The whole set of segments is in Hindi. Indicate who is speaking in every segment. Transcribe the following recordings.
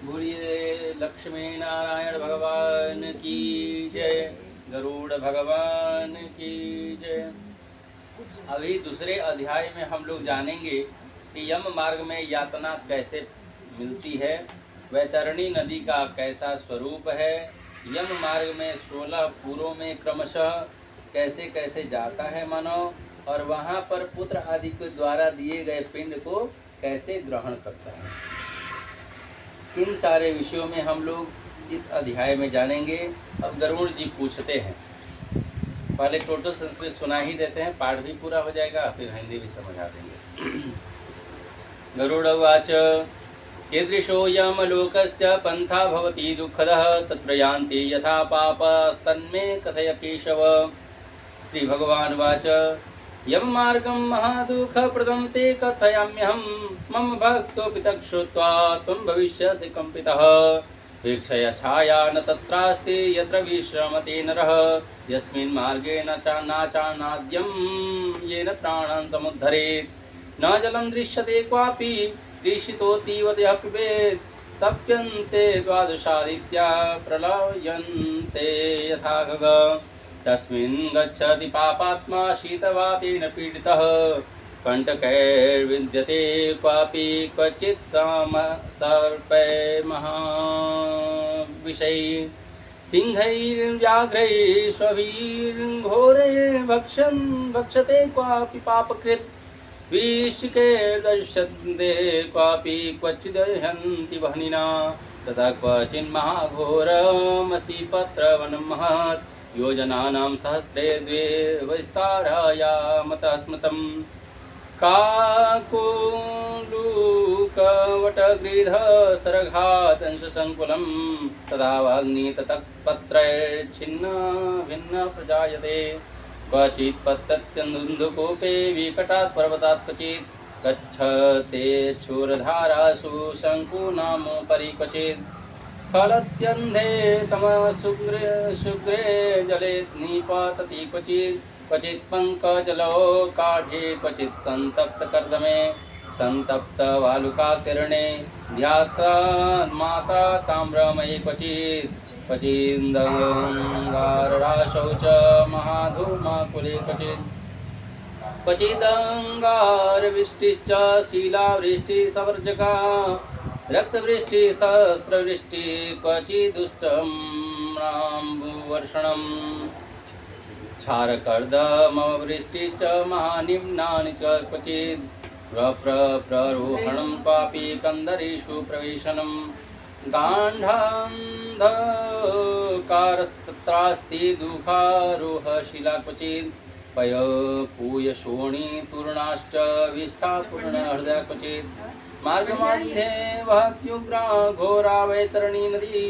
Speaker 1: बोलिए लक्ष्मी नारायण भगवान की जय, गरुड़ भगवान की जय। अभी दूसरे अध्याय में हम लोग जानेंगे कि यम मार्ग में यातना कैसे मिलती है, वैतरणी नदी का कैसा स्वरूप है, यम मार्ग में 16 पुरों में क्रमशः कैसे कैसे जाता है मानव, और वहाँ पर पुत्र आदि के द्वारा दिए गए पिंड को कैसे ग्रहण करता है। इन सारे विषयों में हम लोग इस अध्याय में जानेंगे। अब गरुड़ जी पूछते हैं, पहले टोटल संस्कृत सुना ही देते हैं, पाठ भी पूरा हो जाएगा, फिर हिंदी भी समझा देंगे। गरुड़ उवाच कीदृशोऽयं लोकस्य पन्था भवति दुःखदः तत्र यान्ति यथा पापस्तन्मे कथय केशव। श्री भगवान वाच यम मार्गं महादुःखप्रदं ते कथयाम्यहं मम भक्तोऽपि तत् श्रुत्वा त्वं भविष्यसि कम्पितः। वीक्षय छाया न तत्रास्ति यत्र विश्रमते नरः यस्मिन् मार्गे नाचानाद्यं येन प्राणान् समुद्धरेत्। न जलं दृश्यते क्वापि तृषितोऽतीव देहः पिबेत्। तप्यन्ते द्वादशादित्या प्रलयन्ते यथा खगः। तस्मिन् गच्छति पापात्मा शीतवातेन पीडितः। कण्टकैर्विद्यते क्वापि क्वचित् सर्पै महाविषैः। सिंहैर्व्याघ्रैः स्वभिर्घोरैर्भक्षन् भक्षते क्वापि पापकृत्। विशिकैर्दर्शन्ते क्वापि क्वचिदहन्ति वह्निना। तथा क्वचिन्महाघोरमसीपत्रवनं महत् योजनानां सहस्रे द्वे वैस्तारायामतः स्मृतम्। काकुलूकवटगृधसरघातंशसङ्कुलं सदा वाग्निततपत्रैर्छिन्न भिन्न प्रजायते। क्वचित् पतत्यन्दुन्दुकूपे विकटात् पर्वतात् क्वचित् गच्छते क्षुरधारासु शङ्कूनामुपरि क्वचित् स्खलत्यन्धे तमसुग्रे जले निपतति क्वचित् क्वचित् पङ्कजलोकाढ्ये क्वचित् सन्तप्तकर्दमे सन्तप्तवालुकाकिरणे ध्याता माता ताम्रमयी क्वचित् क्वचिदङ्गारराशौ च महाधूमाकुले क्वचित् क्वचिदङ्गारवृष्टिश्च शिलावृष्टिसवर्जका रक्तवृष्टि सहस्रवृष्टि क्वचिदुष्टम्नाम्बुवर्षणम् क्षारकर्दमवृष्टिश्च महानिम्नानि च क्वचित् प्ररोहणं क्वापि कन्दरीषु प्रवेशनं गाण्डान्धकारस्तत्रास्ति दुःखारोहशिला क्वचित् पयपूयशोणी पूर्णाश्च विष्ठापूर्णहृदया क्वचित् मार्गमध्ये वहत्युग्रा घोरा वैतरणी नदी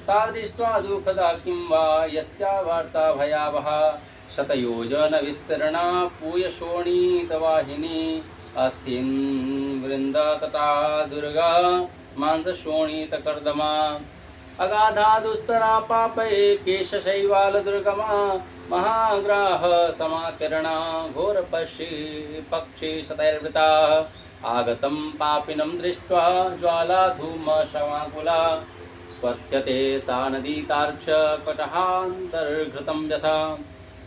Speaker 1: सा दृष्ट्वा दुःखदा किं वा यस्या वार्ता भयावहा शतयोजनविस्तीर्णा पूयशोणीतवाहिनी अस्थिन् वृन्द तथा दुर्गा मांसशोणीतकर्दमा अगाधा दुस्तरा पापै केशशैवालदुर्गमा महाग्राह समाकिरणा घोरपक्षी शतैर्वृता आगतं पापिनं दृष्ट्वा ज्वालाधूमशमाकुला क्वथ्यते सा नदी तार्क्ष्यकटहान्तर्घृतं यथा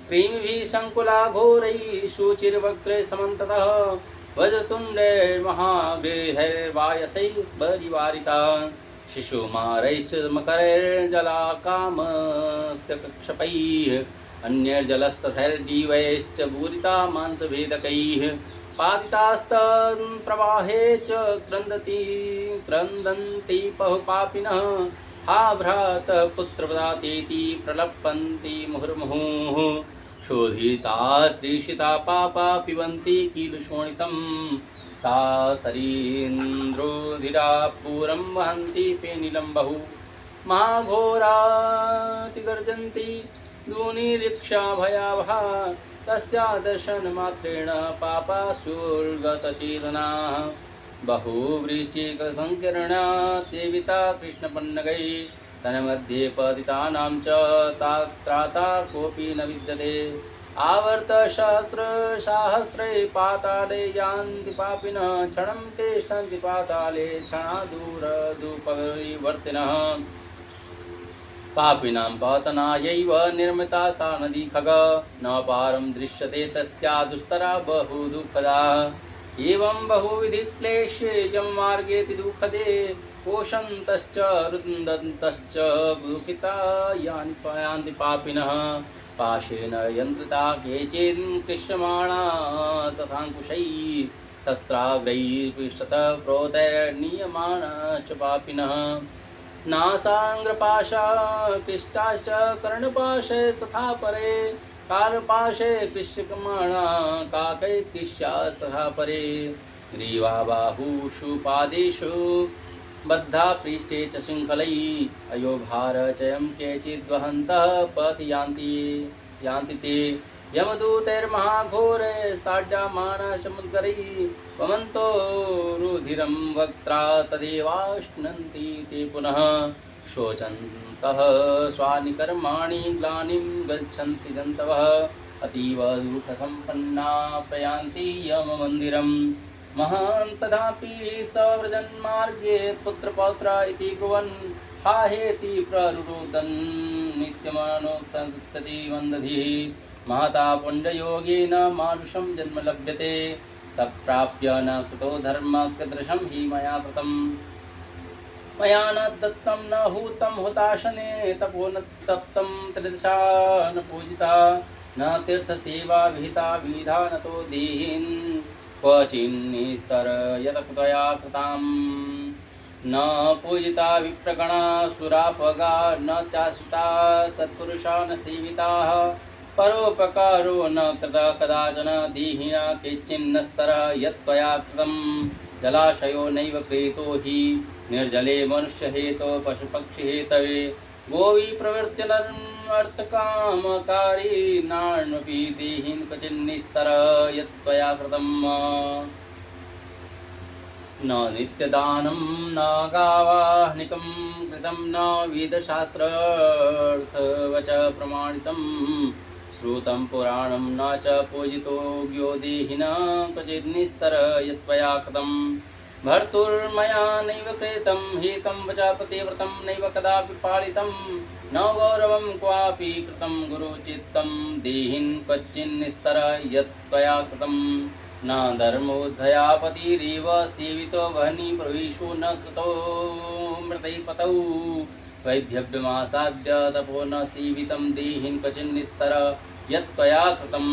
Speaker 1: क्रीमिभिः शङ्कुला घोरैः शुचिर्वक्त्रैः समन्ततः वज्रतुण्डैर्महागृहैर्वायसैः परिवारिता शिशुमारैश्च मकरैर्जलाकामस्य कक्षपैः अन्यैर्जलस्तथैर्जीवैश्च पूरिता मांसभेदकैः पातितास्तन् प्रवाहे च क्रन्दन्ति पहुपापिनः हा भ्रात पुत्रवदातेति प्रलपन्ति मुहुर्मुहुः शोधिता पापा पिबन्ति कीलशोणितं सा सरीन्द्रोधिरा पूरं वहन्ति फेनिलं बहु महाघोरातिगर्जन्ति दूनिरीक्षा भयावहा तस्या दर्शनमात्रेण पापासुर्गतचेतनाः बहुवृश्चिकसङ्कीर्णा देविता कृष्णपन्नगैः तन्मध्ये पतितानां च त्राता कोऽपि न विद्यते आवर्त सहस्रे पाताले यान्ति पापिनः क्षणं तिष्ठन्ति पाताले क्षणादूरदुपरिवर्तिनः पापिनां पतनायैव निर्मिता सा नदी खग न पारं दृश्यते तस्या दुस्तरा बहु दुःखदा एवं बहुविधि क्लेशे यं मार्गेति दुःखदे पोषन्तश्च रुदन्तश्च दुःखिता यान्ति पापिनः पाशेन यन्त्रिता केचिन् कृष्यमाणा तथाङ्कुशैः शस्त्राग्रैः पृष्ठतः प्रोतैर्नीयमाना च पापिनः नासाङ्ग्रपाशा कृष्टाश्च कर्णपाशे तथा परे कालपाशे कृष्यमाणा काकैकृष्यास्तथा परे ग्रीवा बाहुषु पादेषु बद्धा पृष्ठे च शृङ्खलैः अयोभार चयं केचिद्वहन्तः पथि यान्ति ते यमदूतैर्महाघोरे ताड्यामाना समुद्रैः वमन्तो रुधिरं वक्त्रा तदेवाश्नन्ति ते पुनः शोचन्तः स्वानिकर्माणि ग्लानिं गच्छन्ति जन्तवः अतीव दुःखसम्पन्ना प्रयान्ति यममन्दिरम् महान् तथापि सव्रजन्मार्गे पुत्रपौत्र इति कुर्वन् हा हेति प्ररुरोदन् नित्यमानोक्तसप्तति वन्दधिः महता पुण्ययोगेन मानुषं जन्म लभ्यते तत्प्राप्य न कृतो धर्म कीदृशं हि मया कृतं मया न दत्तं न हूतं हुताशने तपो न तप्तं त्रिदशा न पूजिता न तीर्थसेवा विहिता विधा न तो देहिन् क्वचिन्निस्तर यतकृतया कृतां न पूजिता विप्रगणा सुरापगा न चाश्रिता सत्पुरुषा न सेविताः परोपकारो न कृतः कदाचन देहिना केचिन्नस्तरः यत्त्वया कृतं जलाशयो नैव क्रेतो हि निर्जले मनुष्यहेतो पशुपक्षिहेतवे गोवी प्रवृत्त्यनर्थकामकारी नान्यपि देहिन् क्वचिन्निस्तरः यत्त्वया कृतं न नित्यदानं न गावाह्निकं कृतं न वेदशास्त्रार्थवच प्रमाणितं श्रुतं पुराणं न च पूजितो ज्ञो देहिना क्वचिन्निस्तरः यत्त्वया कृतं भर्तुर्मया नैव कृतं हितं वचा प्रतिव्रतं नैव कदापि पालितं न गौरवं क्वापि कृतं गुरुचित्तं देहिन् क्वचिन्निस्तरः यत्त्वया कृतं न धर्मोद्धयापतिरेव सेवितो वह्नि प्रवेशो न कृतो मृतैपतौ वैद्यव्यमासाद्य तपो न सेवितं देहिन् क्वचिन्निस्तरः यत्त्वया कृतं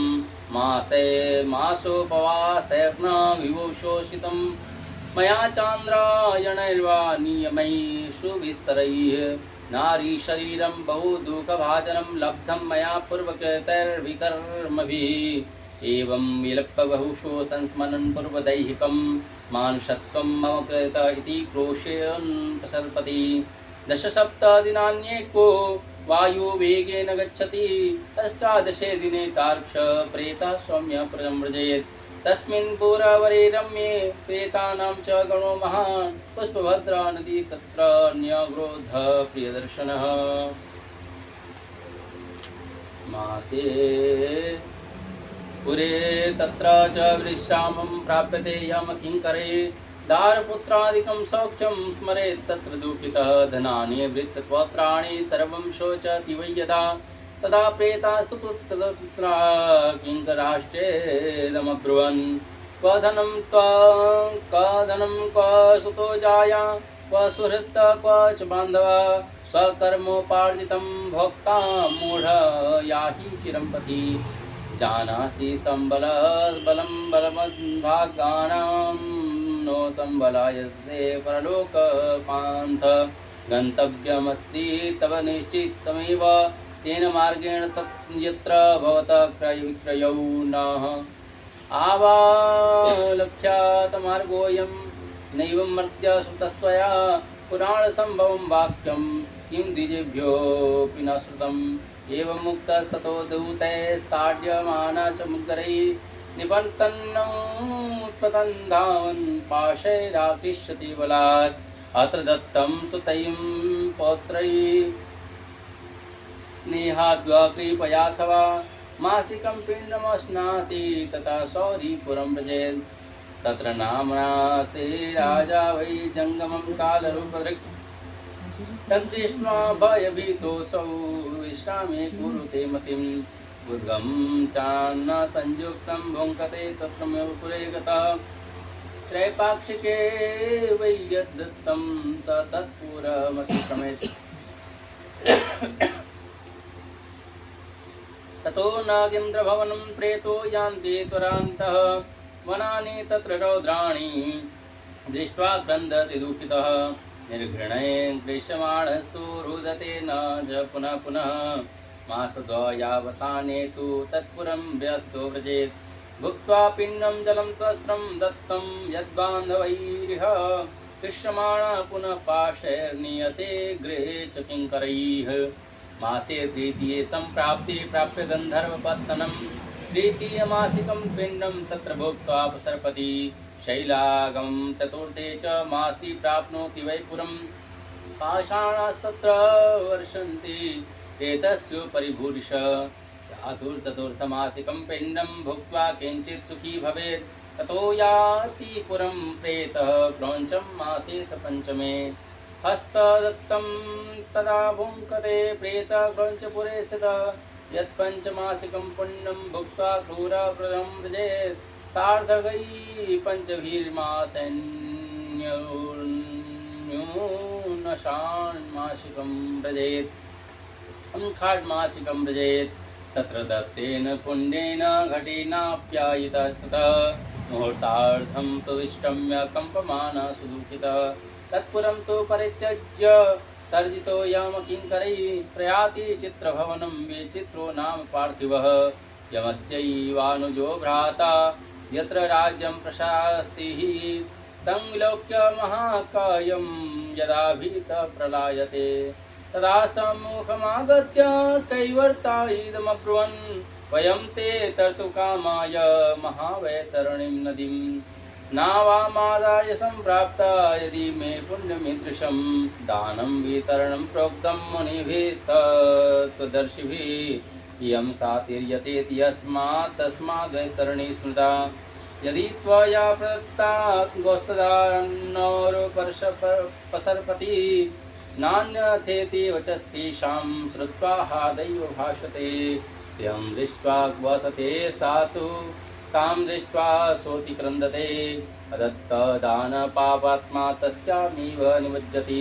Speaker 1: मासोपवासेन विभूषोषितं मया चान्द्रायणैर्वा नियमैः सुविस्तरैः नारी शरीरं बहु दुःखभाजनं लब्धं मया पूर्वकृतैर्विकर्मभिः एवं विलप्य बहुशो संस्मरन् पूर्वदैहिकं मानुषत्वं मम कृत इति क्रोशेऽन्तसर्पति दशसप्तदिनान्येको वायुवेगेन गच्छति अष्टादशे दिने तार्क्ष प्रेतः सौम्य प्रव्रजेत् तस्मिन् पुरवरे रम्ये प्रेतानां च गणो महान् पुष्पभद्रा नदी तत्र न्यग्रोध प्रियदर्शनः मासे पुरे तत्र च विश्रामं प्राप्यते यमकिङ्करे दारपुत्रादिकं सौख्यं स्मरेत् तत्र दुःखितः धनानि वृत्तत्वत्राणि सर्वं शोचति वै यदा तदा प्रेतास्तु पुत्रा किङ्कराष्टेदमब्रुवन् क्व धनं क्व सुतो जाया क्व सुहृत् क्व च बान्धव स्वकर्मोपार्जितं भोक्ता मूढ याहि चिरं प्रति जानासि संबलं बलमद्भागानां नो संबलायसे परलोकपान्थ गन्तव्यमस्ति तव निश्चितमेव तेन मार्गेण तत् यत्र भवतः क्रयविक्रयौ नः आवालक्ष्यातमार्गोऽयं नैवं मर्त्यश्रुतस्त्वया पुराणसम्भवं वाक्यं किं द्विजेभ्योऽपि न श्रुतम् एवं मुक्तस्ततो दूते ताड्यमाना समुद्रैः निपतन्नमुत्पतन् धावन् पाशैराकृष्यति बलात् अत्र दत्तं सुतैं पौत्रैः स्नेहाद्वा कृपयाथवा मासिकं पिण्डमश्नाति तथा सौरीपुरं व्रजेत् तत्र नाम्नास्ते राजा वै जङ्गमं कालरूपदृक् तद्दृष्ट्वा भयभीतोऽसौ विश्रामे कुरुते मतिम् उद्गं चान्न संयुक्तं भुङ्क्ते तत्रमेव पुरे गतः त्रैपाक्षिके वै यद्दत्तं स तत्पुरमतिक्रमेत् ततो नागेन्द्रभवनं प्रेतो यान्ति त्वरान्तः वनानि तत्र रौद्राणि दृष्ट्वा क्रन्दति दुःखितः निर्घृणेन दृश्यमाणस्तु रुदते न च पुनः पुनः मासद्वयावसाने तु तत्पुरं व्यस्तो व्रजेत् भुक्त्वा पिण्डं जलं तस्त्रं दत्तं यद्बान्धवैरिह कृष्यमाणः पुनः पाशैर्नियते गृहे च किङ्करैः मासे तृतीये सम्प्राप्ते प्राप्य गन्धर्वपत्तनं तृतीयमासिकं पिण्डं तत्र भुक्त्वापसर्पति शैलागमं चतुर्थे च मासी प्राप्नोति वै पुरं पाषाणास्तत्र वर्षन्ति एतस्योपरि भूरिश चतुर्थमासिकं पिण्डं भुक्त्वा किञ्चित् सुखी भवेत् ततो याति पुरं प्रेतः क्रौञ्चं मासेत पञ्चमे हस्तदत्तं तदा भुङ्क्ते प्रेतः क्रौञ्चपुरे स्थितः यत्पञ्चमासिकं पुण्यं भुक्त्वा क्रूरप्रदं व्रजेत् सार्धगैः पञ्चभिर्मासन्यूनषाण्मासिकं व्रजेत् षाण्मासिकं व्रजेत् तत्र दत्तेन पुण्येन घटेनाप्यायितस्ततः मुहूर्तार्थं तु विष्टम्य कम्पमानः सुदुःखितः तत्पुरं तु परित्यज्य तर्जितो यमकिङ्करैः प्रयाति चित्रभवनं विचित्रो नाम पार्थिवः यमस्यैवानुजो भ्राता यत्र राज्यं प्रशास्तिः तं विलोक्य महाकायं यदा भीतः प्रलायते तदा सम्मुखमागत्य कैवर्तायिदमब्रुवन् वयं ते तर्तुकामाय महावैतरणीं नदीं नावामादाय सम्प्राप्ता यदि मे पुण्यमीदृशं दानं वितरणं प्रोक्तं मुनिभिस्तत्त्वदर्शिभिः इयं सातिर्यतेति यस्मात् तस्माद्वैतरणी स्मृता यदि त्वया प्रदत्ता गोस्तदान्नोरुपसर्पति नान्यथेति वचस्तेषां श्रुत्वा हादैव भाषते त्यं दृष्ट्वा क्वथते सा तु तां दृष्ट्वा सोऽतिक्रन्दते अदत्तदानपापात्मा तस्यामिव निमज्जति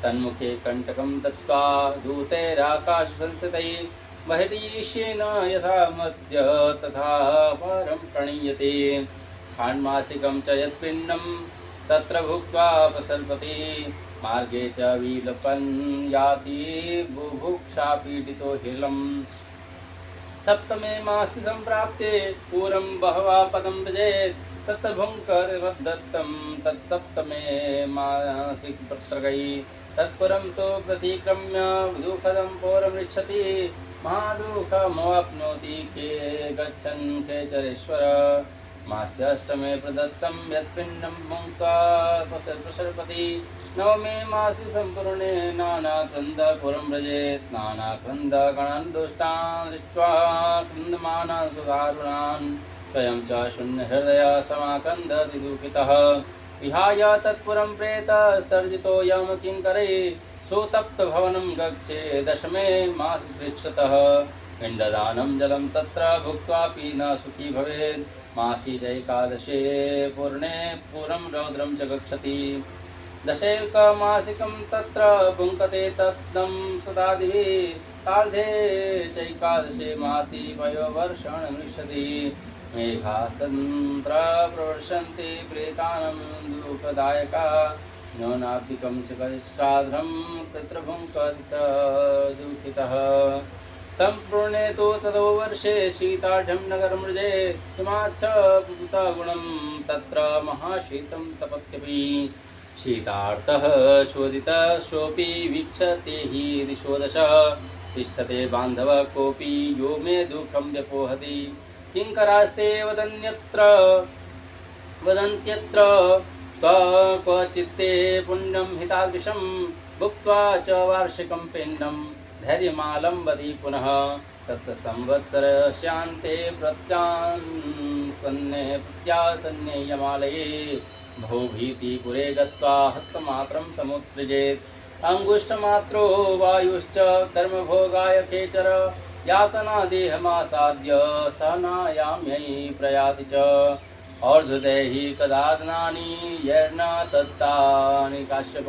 Speaker 1: तन्मुखे कण्टकं दत्त्वा दूतैराकाशसंस्थितैः बहिरीशेन यथा मध्य तथा परं प्रणीयते षाण्मासिकं च यत्पिण्डं तत्र भुक्त्वा प्रसल्पति मार्गे च विलपन् याति बुभुक्षापीडितो हिलम् सप्तमे मासि सम्प्राप्ते पूरं बहवा पदं व्रजेत् तत्र भुङ्क्तवद्दत्तं तत्सप्तमे मासि पत्रगैः तत्पुरं तु प्रतिक्रम्य दुःखदं पौरमृच्छति महादुःखमवाप्नोति के गच्छन् केचरेश्वर मास्याष्टमे प्रदत्तं यत्पिण्डं भुङ्क्त्वा प्रसर्पति नवमे मासि सम्पूर्णे नानाक्रन्दपुरं व्रजेत् नानाक्रन्दगणान् दुष्टान् दृष्ट्वा क्रन्दमानान् सुदारुणान् स्वयं च शून्यहृदयः समाकन्दति दुःखितः विहाय तत्पुरं प्रेतस्तर्जितो यमकिङ्करैः सुतप्तभवनं गच्छे दशमे मासि पृच्छतः पिण्डदानं जलं तत्र भुक्त्वापि न सुखी भवेत् मासि चैकादशे पूर्णे पुरं रौद्रं च गच्छति दशैकमासिकं तत्र भुङ्क्ते तद्धं सदादिभिः सार्धे चैकादशे मासि वयोवर्षणमिष्यति मेघास्तत्र प्रवर्षन्ति प्रेतानं दुःखदायका न्यूनाब्धिकं च करिश्राद्धं तत्र भुङ्क्ति स दुःखितः सम्पूर्णे तु ततो वर्षे शीताढ्यं नगरं व्रजेत् हिमाच्छगुणं तत्र महाशीतं तपत्यपि शीतार्तः चोदितः सोऽपि वीक्षते हि दिशो दश तिष्ठते बान्धव कोऽपि यो मे दुःखं व्यपोहति किङ्करास्ते वदन्त्यत्र क्वचित्ते पुण्यं हितादृशं भुक्त्वा च वार्षिकं पिण्डं धैर्यमालम्बति पुनः तत्संवत्सरस्यान्ते प्रत्यासन्ने यमालये भूभीतिपुरे गत्वा हस्तमात्रं समुत्सृजेत्। अंगुष्ठमात्रो वायुश्च कर्मभोगाय खेचर यातना देहमासाद्य सहनायाम्यै प्रयाति च। और्ध्वदैहि कदादनानि यैर्न तत्तानि काश्यप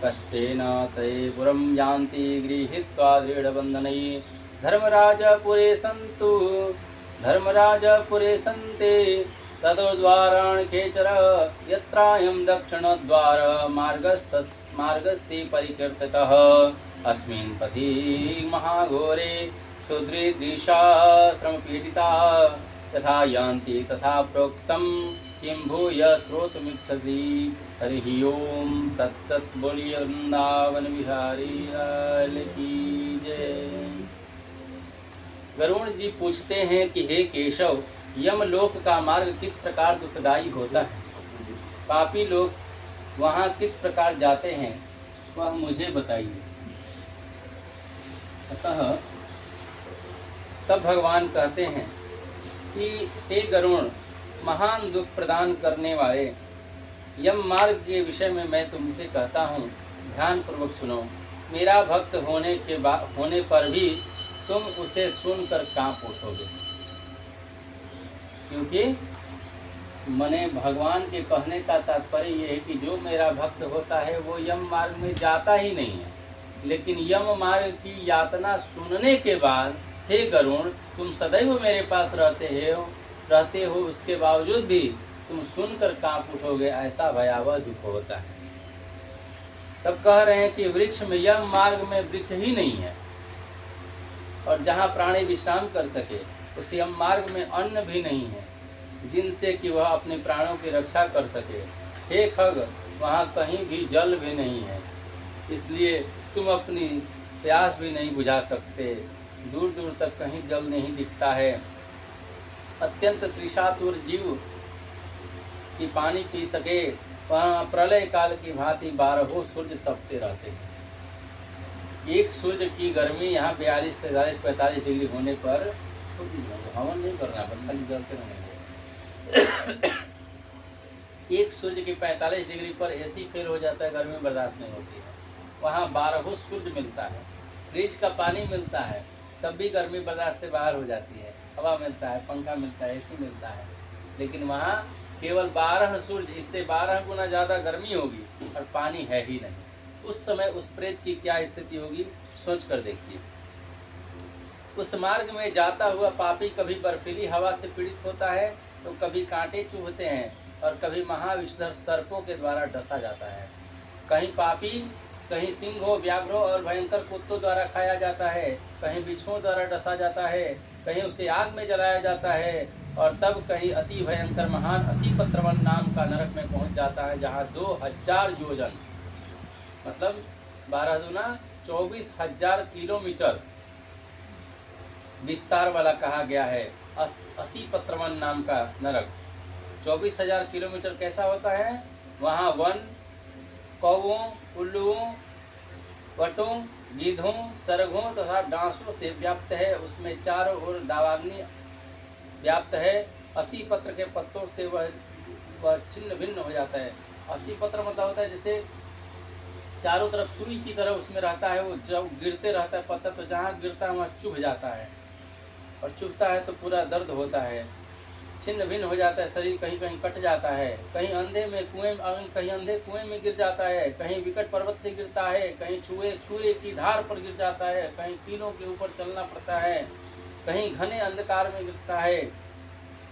Speaker 1: कष्टेन ते पुरं यान्ति गृहीत्वा दृढबन्धनैः। धर्मराजपुरे सन्ते ततोद्वारान् खेचर यत्रायं दक्षिणद्वार मार्गस्ते परिकीर्तितः। अस्मिन् पथि महाघोरे शूद्रीदृशा श्रमपीडिता तथा यान्ति तथा प्रोक्तं किं भूय श्रोतुमिच्छसि। हरि ओम तत्सत्। बोलिए वृंदावन बिहारी लाल की जय। गरुड़ जी पूछते हैं कि हे केशव, यमलोक का मार्ग किस प्रकार दुखदायी होता है? पापी लोग वहाँ किस प्रकार जाते हैं वह मुझे बताइए। अतः तब भगवान कहते हैं कि हे गरुड़, महान दुख प्रदान करने वाले यम मार्ग के विषय में मैं तुमसे कहता हूँ, ध्यान पूर्वक सुनो। मेरा भक्त होने पर भी तुम उसे सुनकर कांप उठोगे, क्योंकि मने भगवान के कहने का तात्पर्य यह है कि जो मेरा भक्त होता है वो यम मार्ग में जाता ही नहीं है, लेकिन यम मार्ग की यातना सुनने के बाद हे गरुड़, तुम सदैव मेरे पास रहते हो, उसके बावजूद भी तुम सुनकर कांप उठोगे, ऐसा भयावह दुख होता है। तब कह रहे हैं कि वृक्ष में, यम मार्ग में वृक्ष ही नहीं है, और जहाँ प्राणी विश्राम कर सके उस यम मार्ग में अन्न भी नहीं है जिनसे कि वह अपने प्राणों की रक्षा कर सके। हे खग, वहाँ कहीं भी जल भी नहीं है, इसलिए तुम अपनी प्यास भी नहीं बुझा सकते। दूर दूर तक कहीं जल नहीं दिखता है। अत्यंत तृषातुर जीव की पानी पी सके, वहाँ प्रलय काल की भांति 12 सूर्य तपते रहते हैं। एक सूर्य की गर्मी यहाँ 42, 43, 45 डिग्री होने पर हवन नहीं करना, बस खाली जलते रहेंगे। एक सूर्य की 45 डिग्री पर एसी फेल हो जाता है, गर्मी बर्दाश्त नहीं होती है। वहाँ 12 सूर्य मिलता है, फ्रिज का पानी मिलता है, तब भी गर्मी बर्दाश्त से बाहर हो जाती है। हवा मिलता है, पंखा मिलता है, एसी मिलता है, लेकिन वहाँ केवल 12 सूर्य, इससे 12 गुना ज़्यादा गर्मी होगी और पानी है ही नहीं। उस समय उस प्रेत की क्या स्थिति होगी, सोच कर देखिए। उस मार्ग में जाता हुआ पापी कभी बर्फीली हवा से पीड़ित होता है, तो कभी कांटे चुभते हैं, और कभी महाविषधर सर्पों के द्वारा डसा जाता है। कहीं पापी, कहीं सिंहों, व्याघ्रों और भयंकर कुत्तों द्वारा खाया जाता है, कहीं बिच्छुओं द्वारा डसा जाता है, कहीं उसे आग में जलाया जाता है, और तब कहीं अति भयंकर महान असीपत्रवन नाम का नरक में पहुंच जाता है, जहां 2000 योजन मतलब 12 दूना 24,000 किलोमीटर विस्तार वाला कहा गया है। असीपत्रवन नाम का नरक 24,000 किलोमीटर कैसा होता है? वहाँ वन, कौवों, उल्लुओं, वटों, गीधों, सरगों तथा डांसों से व्याप्त है। उसमें चारों ओर दावाग्नि व्याप्त है। 80 पत्र के पत्तों से वह छिन्न भिन्न हो जाता है। 80 पत्र मतलब होता है जैसे चारों तरफ सुई की तरह उसमें रहता है, वो जब गिरते रहता है पत्थर, तो जहाँ गिरता है वहाँ चुभ जाता है, और चुभता है तो पूरा दर्द होता है, छिन्न भिन्न हो जाता है शरीर, कहीं कहीं कट जाता है, कहीं अंधे कुएं में गिर जाता है, कहीं विकट पर्वत से गिरता है, कहीं छुए की धार पर गिर जाता है, कहीं कीलों के ऊपर चलना पड़ता है, कहीं घने अंधकार में गिरता है,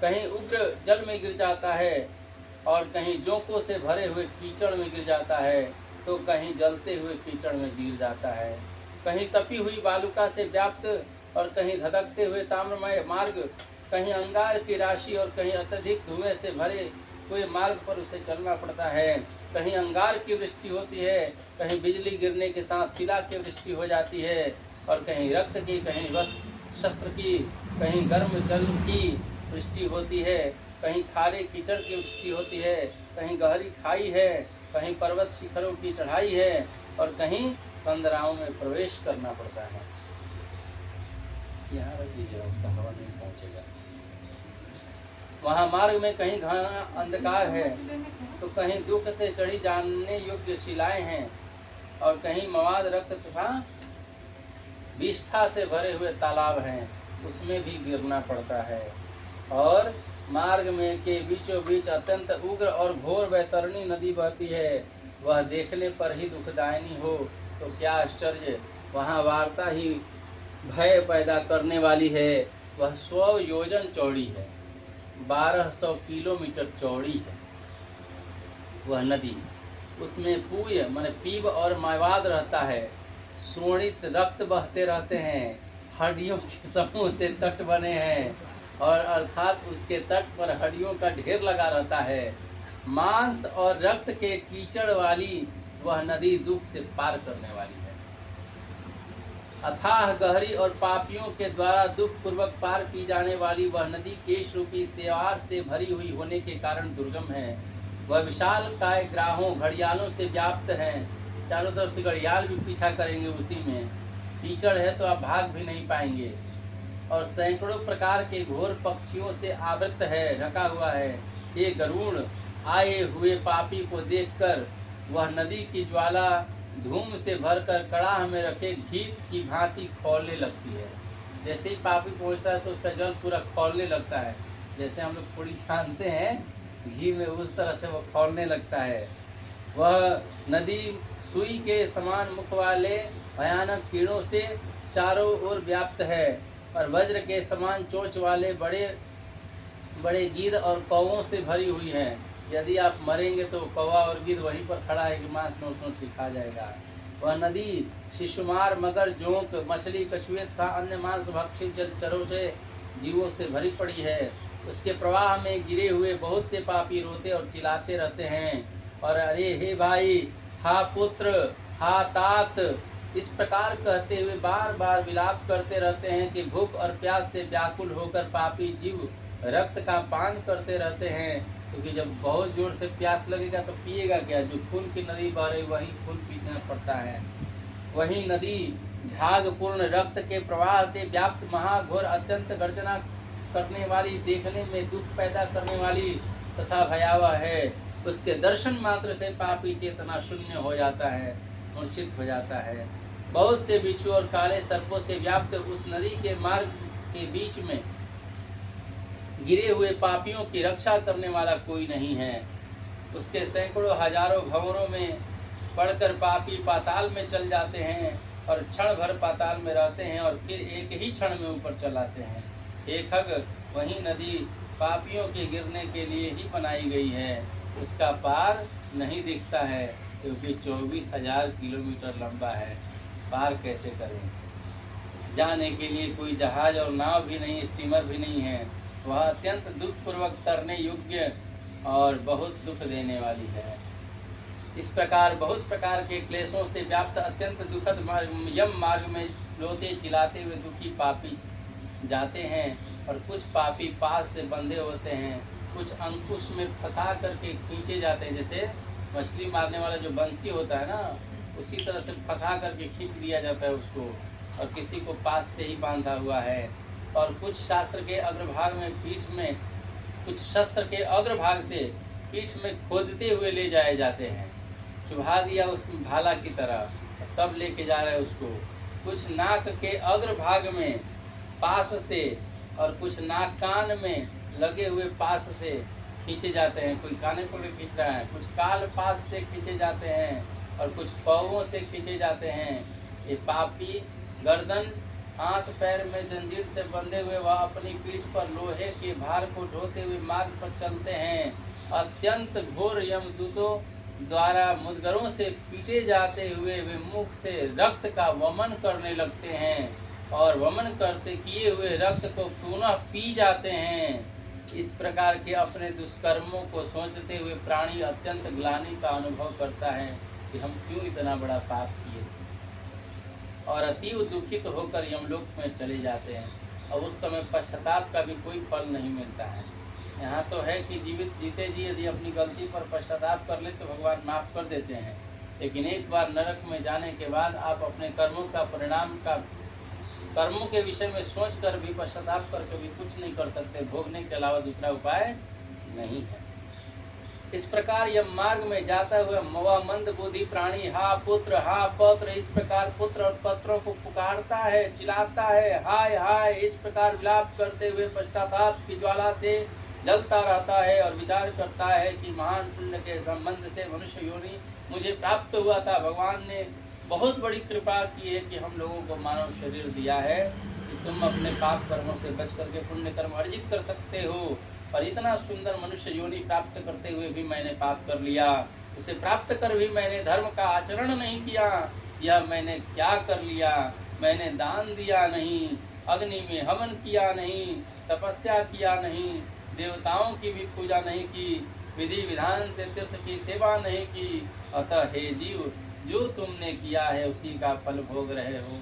Speaker 1: कहीं उग्र जल में गिर जाता है, और कहीं जोंकों से भरे हुए कीचड़ में गिर जाता है, तो कहीं जलते हुए कीचड़ में गिर जाता है, कहीं तपी हुई बालुका से व्याप्त और कहीं धधकते हुए ताम्रमय मार्ग, कहीं अंगार की राशि और कहीं अत्यधिक धुएं से भरे हुए मार्ग पर उसे चलना पड़ता है। कहीं अंगार की वृष्टि होती है, कहीं बिजली गिरने के साथ शिला की वृष्टि हो जाती है, और कहीं रक्त की, कहीं शस्त्र की, कहीं गर्म जल की वृष्टि होती है, कहीं खारे कीचड़ की वृष्टि होती है, कहीं गहरी खाई है, कहीं पर्वत शिखरों की चढ़ाई है, और कहीं कंदराओं में प्रवेश करना पड़ता है। यहाँ रख दीजिएगा, उसका हवा नहीं पहुँचेगा। वहाँ मार्ग में कहीं घना अंधकार है तो कहीं दुख से चढ़ी जानने योग्य शिलाएं हैं, और कहीं मवाद रक्त तथा विष्ठा से भरे हुए तालाब हैं, उसमें भी गिरना पड़ता है। और मार्ग में के बीचों बीच अत्यंत उग्र और घोर वैतरणी नदी बहती है, वह देखने पर ही दुखदायिनी हो तो क्या आश्चर्य। वहाँ वार्ता ही भय पैदा करने वाली है। वह 100 योजन चौड़ी है, 1200 किलोमीटर चौड़ी है वह नदी। उसमें पूय माने पीब और मावाद रहता है, शोणित रक्त बहते रहते हैं, हड्डियों के समूह से तट बने हैं, और अर्थात उसके तट पर हड्डियों का ढेर लगा रहता है। मांस और रक्त के कीचड़ वाली वह नदी दुख से पार करने वाली है। अथाह गहरी और पापियों के द्वारा दुख पूर्वक पार की जाने वाली वह नदी केश रूपी सेवार से भरी हुई होने के कारण दुर्गम है। वह विशाल काय ग्राहों घड़ियालों से व्याप्त है, चारों तरफ से घड़ियाल भी पीछा करेंगे उसी में। कीचड़ है तो आप भाग भी नहीं पाएंगे, और सैकड़ों प्रकार के घोर पक्षियों से आवृत है, ढका हुआ है। ये गरुड़ आए हुए पापी को देखकर वह नदी की ज्वाला धूम से भरकर कड़ाह में रखे घी की भांति खौलने लगती है। जैसे ही पापी पहुंचता है तो उसका जल पूरा खौलने लगता है, जैसे हम लोग पूरी छानते हैं घी में, उस तरह से वह खौलने लगता है। वह नदी सुई के समान मुख वाले भयानक कीड़ों से चारों ओर व्याप्त है, और वज्र के समान चोंच वाले बड़े बड़े गिद्ध और कौवों से भरी हुई है। यदि आप मरेंगे तो कौवा और गिद्ध वहीं पर खड़ा है कि मांस नोच नोच के खा जाएगा। वह नदी शिशुमार, मगर, जोंक, मछली, कछुए तथा अन्य मांस भक्षी जलचरों से जीवों से भरी पड़ी है। उसके प्रवाह में गिरे हुए बहुत से पापी रोते और चिल्लाते रहते हैं, और अरे हे भाई, हा पुत्र, हा तात, इस प्रकार कहते हुए बार बार विलाप करते रहते हैं कि भूख और प्यास से व्याकुल होकर पापी जीव रक्त का पान करते रहते हैं। क्योंकि जब बहुत जोर से प्यास लगेगा तो पिएगा क्या, जो खून की नदी बह रही वही खून पीना पड़ता है। वही नदी झागपूर्ण रक्त के प्रवाह से व्याप्त महाघोर अत्यंत गर्जना करने वाली, देखने में दुख पैदा करने वाली तथा भयावह है। उसके दर्शन मात्र से पापी चेतना शून्य हो जाता है, मूर्छित हो जाता है। बहुत से बिच्छू और काले सर्पों से व्याप्त उस नदी के मार्ग के बीच में गिरे हुए पापियों की रक्षा करने वाला कोई नहीं है। उसके सैकड़ों हजारों भंवरों में पड़कर पापी पाताल में चल जाते हैं, और क्षण भर पाताल में रहते हैं और फिर एक ही क्षण में ऊपर चल आते हैं। हे खग, वही नदी पापियों के गिरने के लिए ही बनाई गई है। उसका पार नहीं दिखता है क्योंकि 24,000 किलोमीटर लंबा है। पार कैसे करें? जाने के लिए कोई जहाज और नाव भी नहीं, स्टीमर भी नहीं है। वह अत्यंत दुखपूर्वक तरने योग्य और बहुत दुख देने वाली है। इस प्रकार बहुत प्रकार के क्लेशों से व्याप्त अत्यंत दुखद यम मार्ग में रोते चिल्लाते हुए दुखी पापी जाते हैं, और कुछ पापी पास से बंधे होते हैं, कुछ अंकुश में फंसा करके खींचे जाते हैं। जैसे मछली मारने वाला जो बंसी होता है ना, उसी तरह से फंसा करके खींच लिया जाता है उसको, और किसी को पास से ही बांधा हुआ है। और कुछ शास्त्र के अग्रभाग में पीठ में, कुछ शस्त्र के अग्रभाग से पीठ में खोदते हुए ले जाए जाते हैं, चुभा दिया उस भाला की तरह, तब लेके जा रहे हैं उसको। कुछ नाक के अग्रभाग में पास से, और कुछ नाक कान में लगे हुए पास से खींचे जाते हैं। कोई काने को भी खींच रहा है, कुछ काल पास से खींचे जाते हैं, और कुछ पौवों से खींचे जाते हैं। ये पापी गर्दन हाथ पैर में जंजीर से बंधे हुए वह अपनी पीठ पर लोहे के भार को ढोते हुए मार्ग पर चलते हैं। अत्यंत घोर यमदूतों द्वारा मुद्गरों से पीटे जाते हुए वे मुख से रक्त का वमन करने लगते हैं, और वमन करते किए हुए रक्त को पुनः पी जाते हैं। इस प्रकार के अपने दुष्कर्मों को सोचते हुए प्राणी अत्यंत ग्लानि का अनुभव करता है कि हम क्यों इतना बड़ा पाप किए, और अतीव दुखित होकर यमलोक में चले जाते हैं। और उस समय पश्चाताप का भी कोई फल नहीं मिलता है। यहाँ तो है कि जीवित जीते जी यदि अपनी गलती पर पश्चाताप कर ले तो भगवान माफ़ कर देते हैं, लेकिन एक बार नरक में जाने के बाद आप अपने कर्मों का परिणाम का कर्मों के विषय में सोच कर भी, पश्चाताप करके भी कुछ नहीं कर सकते, भोगने के अलावा दूसरा उपाय नहीं है। इस प्रकार यह मार्ग में जाता हुआ वह मंद बुद्धि प्राणी हा पुत्र हा पौत्र इस प्रकार पुत्र और पत्रों को पुकारता है, चिल्लाता है, हाय हाय इस प्रकार विलाप करते हुए पश्चाताप की ज्वाला से जलता रहता है और विचार करता है कि महान पुण्य के संबंध से मनुष्य योनि मुझे प्राप्त हुआ था। भगवान ने बहुत बड़ी कृपा की है कि हम लोगों को मानव शरीर दिया है कि तुम अपने पाप कर्मों से बच करके पुण्य कर्म अर्जित कर सकते हो। और इतना सुंदर मनुष्य योनि प्राप्त करते हुए भी मैंने पाप कर लिया, उसे प्राप्त कर भी मैंने धर्म का आचरण नहीं किया। यह मैंने क्या कर लिया, मैंने दान दिया नहीं, अग्नि में हवन किया नहीं, तपस्या किया नहीं, देवताओं की भी पूजा नहीं की, विधि विधान से तीर्थ की सेवा नहीं की। अतः हे जीव, जो तुमने किया है उसी का फल भोग रहे हो।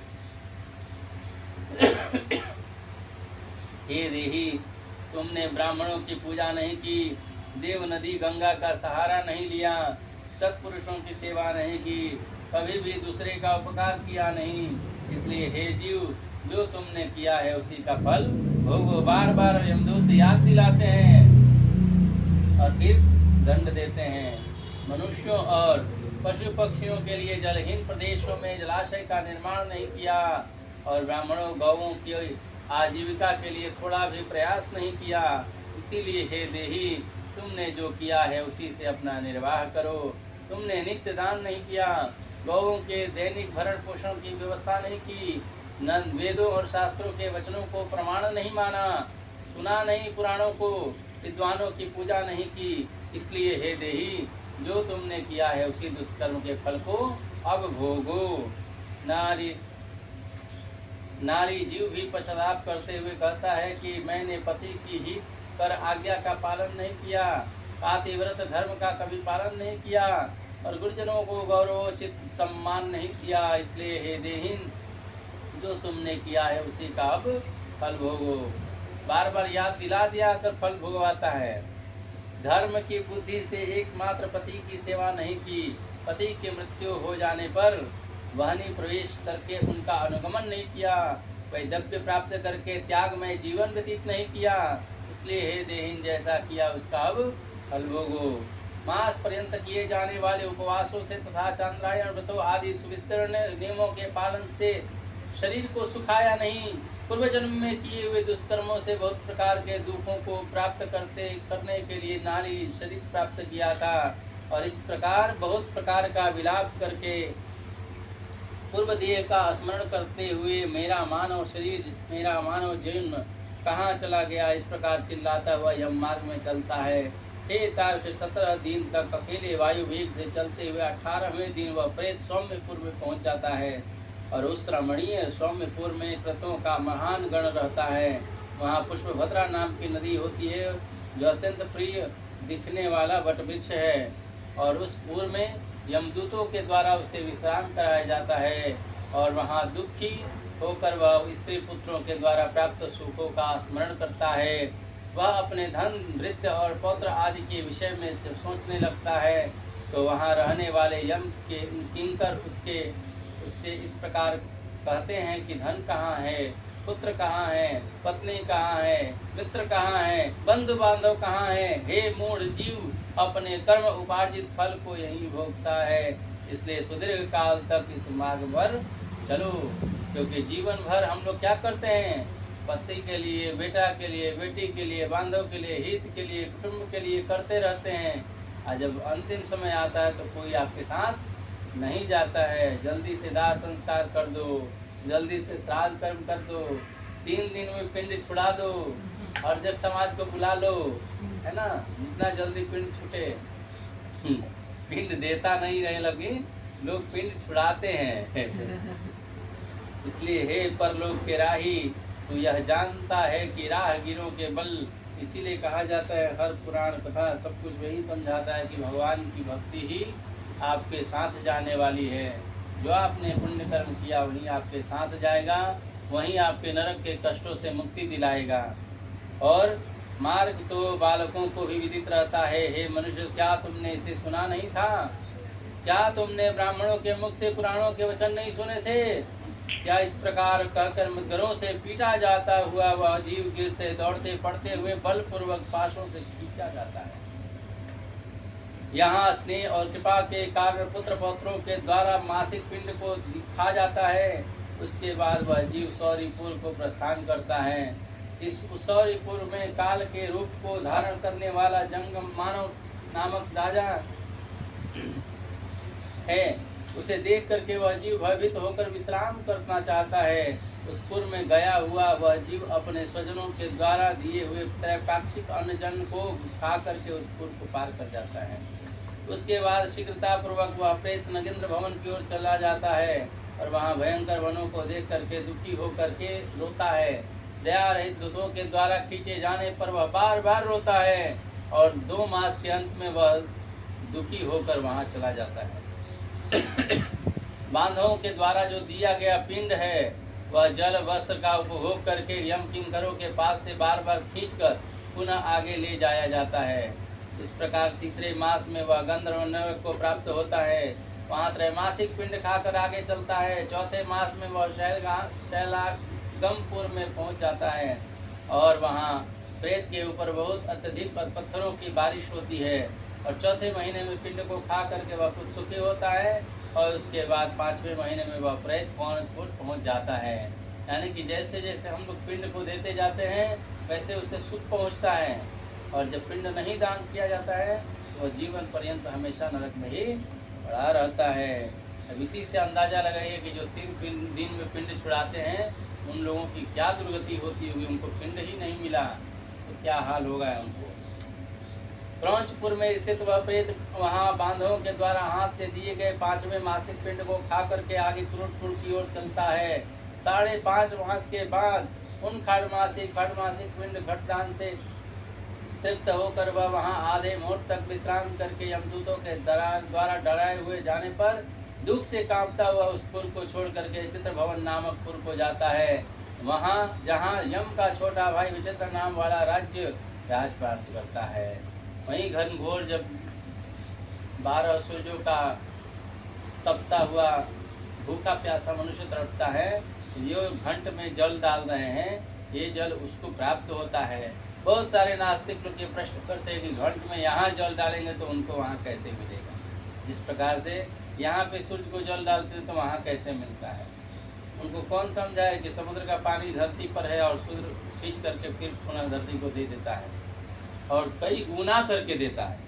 Speaker 1: हे देही, तुमने ब्राह्मणों की पूजा नहीं की, देव नदी गंगा का सहारा नहीं लिया, सत्पुरुषों की सेवा नहीं की, कभी भी दूसरे का उपकार किया नहीं। इसलिए हे जीव, जो तुमने किया है उसी का फल भोगो। बार बार यमदूत याद दिलाते हैं और फिर दंड देते हैं। मनुष्यों और पशु पक्षियों के लिए जलहीन प्रदेशों में जलाशय का निर्माण नहीं किया और ब्राह्मणों गौओं की आजीविका के लिए थोड़ा भी प्रयास नहीं किया। इसीलिए हे देही, तुमने जो किया है उसी से अपना निर्वाह करो। तुमने नित्य दान नहीं किया, गौओं के दैनिक भरण पोषण की व्यवस्था नहीं की, न वेदों और शास्त्रों के वचनों को प्रमाण नहीं माना, सुना नहीं पुराणों को, विद्वानों की पूजा नहीं की। इसलिए हे देही, जो तुमने किया है उसी दुष्कर्म के फल को अब भोगो। नारी जीव भी पश्चाताप करते हुए कहता है कि मैंने पति की हित कर आज्ञा का पालन नहीं किया, पातिव्रत धर्म का कभी पालन नहीं किया और गुरुजनों को गौरवोचित सम्मान नहीं किया। इसलिए हे देहीन, जो तुमने किया है उसी का अब फल भोगो। बार बार याद दिला दिया कर फल भोगवाता है। धर्म की बुद्धि से एकमात्र पति की सेवा नहीं की, पति की मृत्यु हो जाने पर वहनी प्रवेश करके उनका अनुगमन नहीं किया, वैधव्य प्राप्त करके त्यागमय जीवन व्यतीत नहीं किया। इसलिए हे देहीन, जैसा किया उसका अब फल भोगो। मास पर्यंत किए जाने वाले उपवासों से तथा चांद्रायण व्रतों आदि सुविस्तर्ण नियमों के पालन से शरीर को सुखाया नहीं। पूर्व जन्म में किए हुए दुष्कर्मों से बहुत प्रकार के दुखों को प्राप्त करने के लिए नारी शरीर प्राप्त किया था और इस प्रकार बहुत प्रकार का विलाप करके पूर्व देह का स्मरण करते हुए मेरा मानव शरीर, मेरा मानव जन्म कहाँ चला गया, इस प्रकार चिल्लाता हुआ यम मार्ग में चलता है। हे तार्क्ष, 17 दिन तक अकेले वायु वेग से चलते हुए 18वें दिन वह प्रेत सौम्यपुर में पहुंच जाता है और उस रमणीय सौम्यपुर में क्रतों का महान गण रहता है। वहाँ पुष्पभद्रा नाम की नदी होती है जो अत्यंत प्रिय दिखने वाला वटवृक्ष है और उस पूर्व में यमदूतों के द्वारा उसे विश्राम कराया जाता है और वहाँ दुखी होकर वह स्त्री पुत्रों के द्वारा प्राप्त सुखों का स्मरण करता है। वह अपने धन, वृत्त और पौत्र आदि के विषय में जब सोचने लगता है तो वहाँ रहने वाले यम के किंकर उससे इस प्रकार कहते हैं कि धन कहाँ है, पुत्र कहाँ है, पत्नी कहाँ है, मित्र कहाँ है, बंधु बांधव कहाँ है। हे मूढ़ जीव, अपने कर्म उपार्जित फल को यही भोगता है। इसलिए सुदीर्घ काल तक इस मार्ग पर चलो, क्योंकि जीवन भर हम लोग क्या करते हैं, पति के लिए, बेटा के लिए, बेटी के लिए, बांधव के लिए, हित के लिए, कुटुंब के लिए करते रहते हैं और जब अंतिम समय आता है तो कोई आपके साथ नहीं जाता है। जल्दी से दाह संस्कार कर दो, जल्दी से श्राद्ध कर्म कर दो, 3 दिन में पिंड छुड़ा दो और जब समाज को बुला लो, है ना, जितना जल्दी पिंड छूटे। पिंड देता नहीं रहे लगी, लोग पिंड छुड़ाते हैं। इसलिए हे परलोक के राही, तो यह जानता है कि राहगीरों के बल, इसीलिए कहा जाता है हर पुराण कथा सब कुछ वही समझाता है कि भगवान की भक्ति ही आपके साथ जाने वाली है। जो आपने पुण्य कर्म किया वहीं आपके साथ जाएगा, वहीं आपके नरक के कष्टों से मुक्ति दिलाएगा। और मार्ग तो बालकों को भी विदित रहता है। हे मनुष्य, क्या तुमने इसे सुना नहीं था? क्या तुमने ब्राह्मणों के मुख से पुराणों के वचन नहीं सुने थे? क्या इस प्रकार कहकर मगरों से पीटा जाता हुआ वह जीव गिरते दौड़ते पड़ते हुए बलपूर्वक पाशों से खींचा जाता है। यहाँ स्नेह और कृपा के कारण पुत्र पौत्रों के द्वारा मासिक पिंड को खा जाता है। उसके बाद वह जीव सौरीपुर को प्रस्थान करता है। इस सौरीपुर में काल के रूप को धारण करने वाला जंगम मानव नामक राजा है। उसे देख करके वह जीव भयभीत होकर विश्राम करना चाहता है। उस पुर में गया हुआ वह जीव अपने स्वजनों के द्वारा दिए हुए त्रैपाक्षिक अन्नजन को खा करके उस पुर को पार कर जाता है। उसके बाद शीघ्रता पूर्वक वह प्रेत नगेंद्र भवन की ओर चला जाता है और वहाँ भयंकर वनों को देख करके दुखी होकर के रोता है। दया रहित दूतों के द्वारा खींचे जाने पर वह बार बार रोता है और 2 मास के अंत में वह दुखी होकर वहाँ चला जाता है। बांधवों के द्वारा जो दिया गया पिंड है वह जल वस्त्र का उपभोग करके यम किंकरों के पास से बार बार खींचकर पुनः आगे ले जाया जाता है। इस प्रकार तीसरे मास में वह गंधर्व नरक को प्राप्त होता है। वहाँ त्रैमासिक पिंड खाकर आगे चलता है। चौथे मास में वह शैलागमपुर में पहुँच जाता है और वहाँ प्रेत के ऊपर बहुत अत्यधिक पत्थरों की बारिश होती है। और चौथे महीने में पिंड को खा करके वह खुद सुखी होता है और उसके बाद 5वें महीने में वह प्रेत पहुँच जाता है। यानी कि जैसे जैसे हम लोग पिंड को देते जाते हैं वैसे उसे सुख पहुँचता है। और जब पिंड नहीं दान किया जाता है तो जीवन पर्यंत हमेशा नरक में ही पड़ा रहता है। अब इसी से अंदाज़ा लगाइए कि जो 3 दिन में पिंड छुड़ाते हैं उन लोगों की क्या दुर्गति होती होगी। उनको पिंड ही नहीं मिला तो क्या हाल होगा उनको। क्रौंचपुर में स्थित वह प्रेत वहाँ बांधवों के द्वारा हाथ से दिए गए 5वें मासिक पिंड को खा करके आगे क्रूरपुर की ओर चलता है। 5.5 मास के बाद उन खड़मासिक पिंड घटदान से तृप्त होकर वह वहाँ आधे मोट तक विश्राम करके यमदूतों के द्वारा डराए हुए जाने पर दुख से कांपता हुआ उस पुर को छोड़ करके चित्रभवन नामक पुर को जाता है। वहाँ जहाँ यम का छोटा भाई विचित्र नाम वाला राज्य राज प्राप्त करता है। वहीं घनघोर जब 12 सूर्यों का तपता हुआ भूखा प्यासा मनुष्य तड़पता है, ये घंट में जल डाल रहे हैं, ये जल उसको प्राप्त होता है। बहुत सारे नास्तिक लोग ये प्रश्न करते हैं कि घंट में यहाँ जल डालेंगे तो उनको वहाँ कैसे मिलेगा। जिस प्रकार से यहाँ पे सूर्य को जल डालते हैं तो वहाँ कैसे मिलता है। उनको कौन समझाए कि समुद्र का पानी धरती पर है और सूर्य खींच करके फिर पुनः धरती को दे देता है और कई गुना करके देता है।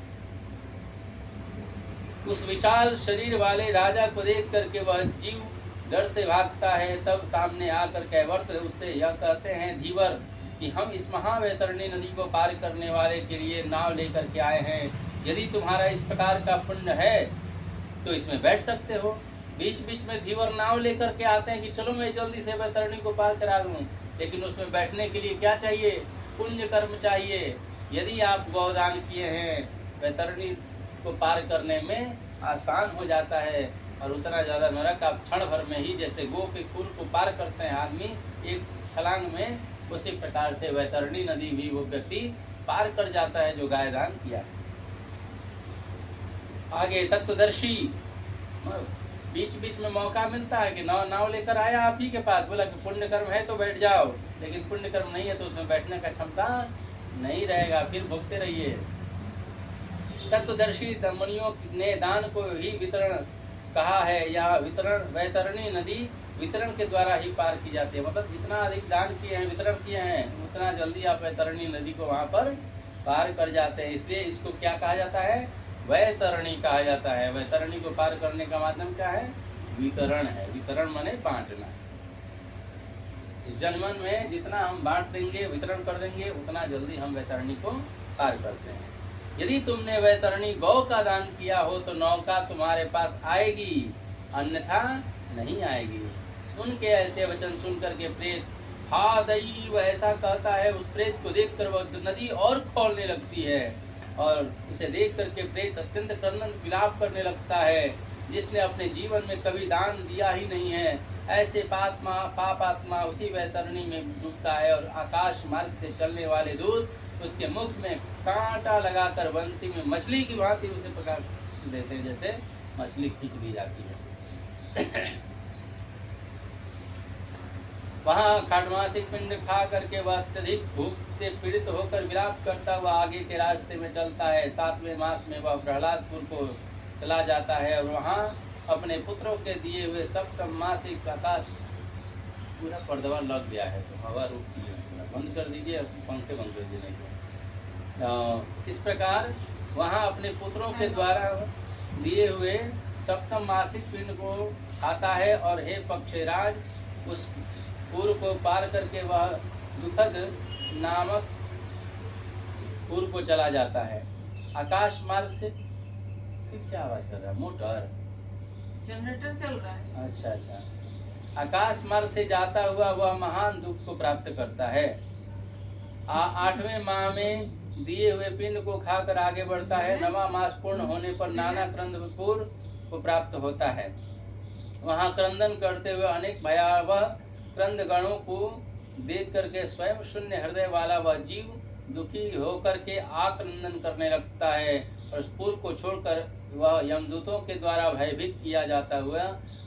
Speaker 1: उस विशाल शरीर वाले राजा को देख करके वह जीव डर से भागता है। तब सामने आकर कैवर्त उससे यह कहते हैं, धीवर, कि हम इस महावैतरणी नदी को पार करने वाले के लिए नाव लेकर के आए हैं। यदि तुम्हारा इस प्रकार का पुण्य है तो इसमें बैठ सकते हो। बीच बीच में धीवर नाव लेकर के आते हैं कि चलो मैं जल्दी से वैतरणी को पार करा दूँ, लेकिन उसमें बैठने के लिए क्या चाहिए? पुण्य कर्म चाहिए। यदि आप गौदान किए हैं वैतरणी को पार करने में आसान हो जाता है और उतना ज़्यादा नरक आप क्षण भर में ही, जैसे गो के खून को पार करते हैं आदमी एक छलांग में, उसी प्रकार से वैतरणी नदी भी वो व्यक्ति पार कर जाता है जो गाय दान किया। आगे तत्वदर्शी, बीच बीच में मौका मिलता है कि नाव लेकर आया आप ही के पास, बोला कि पुण्य कर्म है तो बैठ जाओ, लेकिन पुण्य कर्म नहीं है तो उसमें बैठने का क्षमता नहीं रहेगा, फिर भुगते रहिए। तत्वदर्शी मुनियों ने दान को ही वितरण कहा है। यह वितरण वैतरणी नदी वितरण के द्वारा ही पार की जाती है। मतलब जितना अधिक दान किए हैं, वितरण किए हैं, उतना जल्दी आप वैतरणी नदी को वहाँ पर पार कर जाते हैं। इसलिए इसको क्या कहा जाता है? वैतरणी कहा जाता है। वैतरणी को पार करने का माध्यम क्या है? वितरण है। वितरण माने बांटना। इस जन्म में जितना हम बांट देंगे, वितरण कर देंगे, उतना जल्दी हम वैतरणी को पार करते हैं। यदि तुमने वैतरणी गौ का दान किया हो तो नौका तुम्हारे पास आएगी, अन्यथा नहीं आएगी। उनके ऐसे वचन सुन करके प्रेत हा दई वह ऐसा कहता है। उस प्रेत को देखकर वह नदी और खौलने लगती है और उसे देख करके प्रेत अत्यंत क्रंदन विलाप करने लगता है। जिसने अपने जीवन में कभी दान दिया ही नहीं है, ऐसे पापात्मा उसी वैतरणी में डूबता है और आकाश मार्ग से चलने वाले दूत उसके मुख में कांटा लगाकर बंसी में मछली की भांति उसे पकड़ देते हैं, जैसे मछली खींच दी जाती है। वहाँ खाटमासिक पिंड खा करके वह अत्यधिक भूख से पीड़ित होकर विलाप करता हुआ आगे के रास्ते में चलता है। 7वें मास में वह प्रहलादपुर को चला जाता है और वहाँ अपने पुत्रों के दिए हुए सप्तम मासिक आकाश पूरा पर्दवा लग गया है तो हवा रुक गई है, बंद कर दीजिए, पंखे बंद कर दीजिए। इस प्रकार वहाँ अपने पुत्रों के द्वारा दिए हुए सप्तम मासिक पिंड को खाता है और हे पक्षीराज उस पूर्व को पार करके वह दुखद नामक पूर्व को चला जाता है। आकाश मार्ग से क्या आवाज कर रहा है? मोटर
Speaker 2: जनरेटर चल रहा है।
Speaker 1: अच्छा। आकाश मार्ग से जाता हुआ वह महान दुख को प्राप्त करता है। 8वें माह में दिए हुए पिंड को खाकर आगे बढ़ता है। 9वां मास पूर्ण होने पर नाना क्रंदपुर को प्राप्त होता है। वहाँ क्रंदन करते हुए अनेक भयावह क्रंद गणों को देख करके स्वयं शून्य हृदय वाला वह जीव दुखी होकर के आक्रंदन करने लगता है और उस पूर्व को छोड़कर वह यमदूतों के द्वारा भयभीत किया जाता हुआ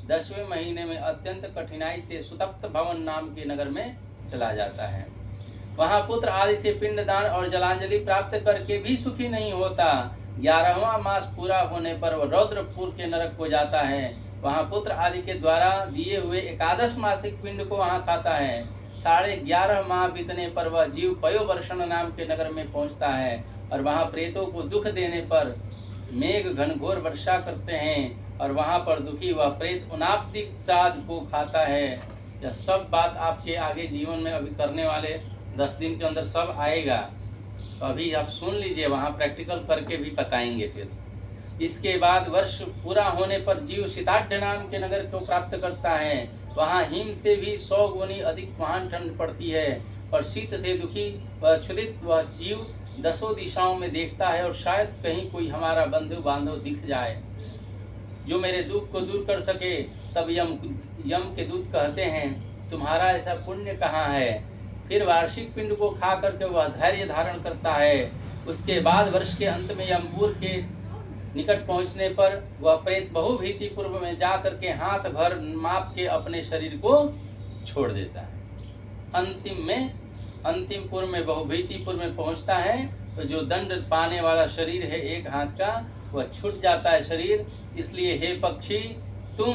Speaker 1: 10वें महीने में अत्यंत कठिनाई से सुतप्त भवन नाम के नगर में चला जाता है। वहाँ पुत्र आदि से पिंडदान और जलांजलि प्राप्त करके भी सुखी नहीं होता। 11वां मास पूरा होने पर वह रौद्रपुर के नरक को जाता है। वहाँ पुत्र आदि के द्वारा दिए हुए 11 मासिक पिंड को वहाँ खाता है। 11.5 माह बीतने पर वह जीव पयोवर्षण नाम के नगर में पहुँचता है और वहाँ प्रेतों को दुख देने पर मेघ घनघोर वर्षा करते हैं और वहाँ पर दुखी वह प्रेत उनाप्तिक साध को खाता है। यह सब बात आपके आगे जीवन में अभी करने वाले 10 दिन के अंदर सब आएगा, तो अभी आप सुन लीजिए, वहाँ प्रैक्टिकल करके भी बताएंगे। फिर इसके बाद वर्ष पूरा होने पर जीव शीताढ्य नाम के नगर को प्राप्त करता है। वहाँ हिम से भी 100 गुनी अधिक महान ठंड पड़ती है और शीत से दुखी व क्षुधित वह जीव 10 दिशाओं में देखता है और शायद कहीं कोई हमारा बंधु बांधव दिख जाए जो मेरे दुख को दूर कर सके। तब यम के दूत कहते हैं, तुम्हारा ऐसा पुण्य कहाँ है? फिर वार्षिक पिंड को खा करके वह धैर्य धारण करता है। उसके बाद वर्ष के अंत में यमपुर के निकट पहुंचने पर वह प्रेत बहुभीति पूर्व में जा करके हाथ भर माप के अपने शरीर को छोड़ देता है। अंतिमपुर में बहुभीतिपुर में पहुंचता है तो जो दंड पाने वाला शरीर है एक हाथ का, वह छूट जाता है शरीर। इसलिए हे पक्षी, तुम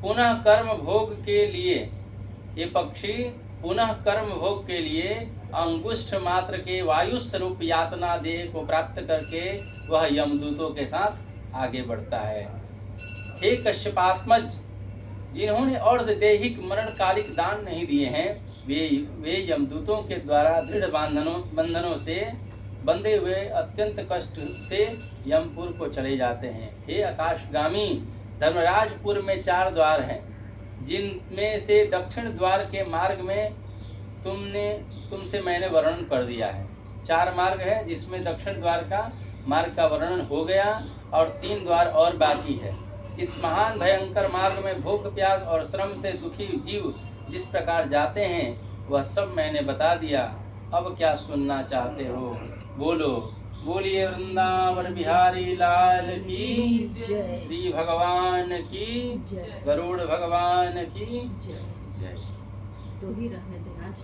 Speaker 1: पुनः कर्म भोग के लिए अंगुष्ठ मात्र के वायु स्वरूप यातना देह को प्राप्त करके वह यमदूतों के साथ आगे बढ़ता है। हे कश्यपात्मज, जिन्होंने अर्धदेहिक मरणकालिक दान नहीं दिए हैं, वे यमदूतों के द्वारा दृढ़ बंधनों से बंधे हुए अत्यंत कष्ट से यमपुर को चले जाते हैं। हे आकाशगामी, धर्मराजपुर में 4 द्वार हैं, जिनमें से दक्षिण द्वार के मार्ग में तुमसे मैंने वर्णन कर दिया है। 4 मार्ग है जिसमें दक्षिण द्वार का मार्ग का वर्णन हो गया और 3 द्वार और बाकी है। इस महान भयंकर मार्ग में भूख प्यास और श्रम से दुखी जीव जिस प्रकार जाते हैं वह सब मैंने बता दिया। अब क्या सुनना चाहते हो? बोलो। बोलिए वृंदावन बिहारी लाल की जय, श्री भगवान की, गरुड़ भगवान की जय।
Speaker 2: तो ही रहने देना।